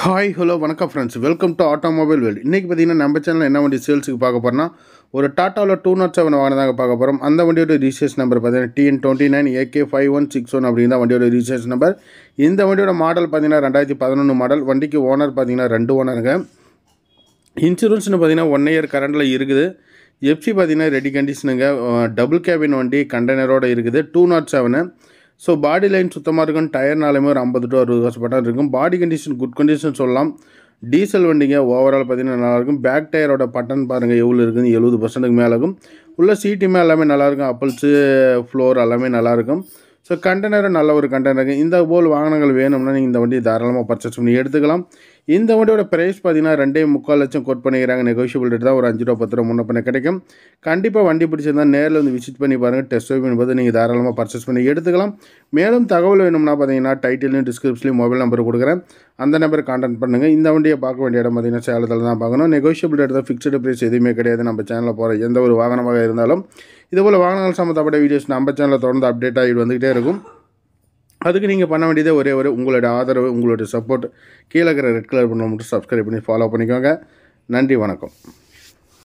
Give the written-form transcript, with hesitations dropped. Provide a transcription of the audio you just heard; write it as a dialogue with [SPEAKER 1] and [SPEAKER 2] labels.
[SPEAKER 1] Hi hello வணக்கம் friends, welcome to automobile world. இன்றைக்கி பார்த்தீங்கன்னா நம்ம சேனலில் என்ன வண்டி சேல்ஸுக்கு பார்க்க போகிறோம்னா ஒரு டாட்டாவில் 207 வாங்கினதாங்க பார்க்க போகிறோம். அந்த வண்டியோட ரிஜிஸ்ட்ரேஷன் நம்பர் பார்த்தீங்கன்னா TN29 AK5161 அப்படிங்கிற வண்டியோட ரிஜிஸ்ட்ரேஷன் நம்பர். இந்த வண்டியோட மாடல் பார்த்தீங்கன்னா 2011 மாடல். வண்டிக்கு ஓனர் பார்த்தீங்கன்னா 2 ஓனருங்க. இன்சூரன்ஸ்னு பார்த்தீங்கன்னா 1 இயர் கரண்டில் இருக்குது. எஃப்சி பார்த்தீங்கன்னா ரெடி கண்டிஷனுங்க. டபுள் கேபின் வண்டி கண்டெய்னரோடு இருக்குது. 207. ஸோ பாடி லைன் சுத்தமாக இருக்கும். டயர்னாலுமே ஒரு 50 to 60 வருஷம் பட்டம் இருக்கும். பாடி கண்டிஷன் குட் கண்டிஷன் சொல்லலாம். டீசல் வண்டிங்க. ஓவரால் பார்த்தீங்கன்னா நல்லாயிருக்கும். பேக் டயரோட பட்டன் பாருங்கள் எவ்வளோ இருக்குது, 70% மேலே இருக்கும். உள்ள சீட்டுமே எல்லாமே நல்லாயிருக்கும். அப்பல்ஸு ஃப்ளோர் எல்லாமே நல்லாயிருக்கும். ஸோ கண்டெய்னரும் நல்ல ஒரு கண்டெய்னருங்க. இந்த போல் வாகனங்கள் வேணும்னா நீங்கள் இந்த வண்டி தாராளமாக பர்ச்சேஸ் பண்ணி எடுத்துக்கலாம். இந்த வண்டியோட ப்ரைஸ் பார்த்தீங்கன்னா 2.25 லட்சம் கோட் பண்ணிக்கிறாங்க. நெகோஷியபிள் ரேட் தான். ஒரு 5 ரூபா 10 ரூபா முன்ன பண்ண கிடைக்கும். கண்டிப்பாக வண்டி பிடிச்சிருந்தா நேரில் வந்து விசிட் பண்ணி பாருங்கள். டெஸ்ட் ட்ரைவ் பண்ணும்போது நீங்கள் தாராளமாக பர்ச்சேஸ் பண்ணி எடுத்துக்கலாம். மேலும் தகவல் வேணும்னா பார்த்தீங்கன்னா டைட்டிலையும் டிஸ்கிரிப்ஷன்லையும் மொபைல் நம்பர் கொடுக்குறேன். அந்த நம்பரை கான்டாக்ட் பண்ணுங்கள். இந்த வண்டியை பார்க்க வேண்டிய இடம் பார்த்தீங்கன்னா சேலத்தில் தான் பார்க்கணும். நெகோஷியபிள் ரேட் தான். ஃபிக்ஸ்டு ப்ரைஸ் எதுவுமே கிடையாது. நம்ம சேனலில் போகிற எந்த ஒரு வாகனமாக இருந்தாலும் இதுபோல் வாகனங்கள் சம்மந்தப்பட்ட வீடியோஸ் நம்ம சேனலில் தொடர்ந்து அப்டேட் ஆகிட்டு வந்துகிட்டே இருக்கும். அதுக்கு நீங்கள் பண்ண வேண்டியதே ஒரே உங்களோட ஆதரவு, உங்களுடைய சப்போர்ட். கீழே இருக்கிற ரெட் கலர் பண்ண மட்டும் சப்ஸ்கிரைப் பண்ணி ஃபாலோ பண்ணிக்கோங்க. நன்றி, வணக்கம்.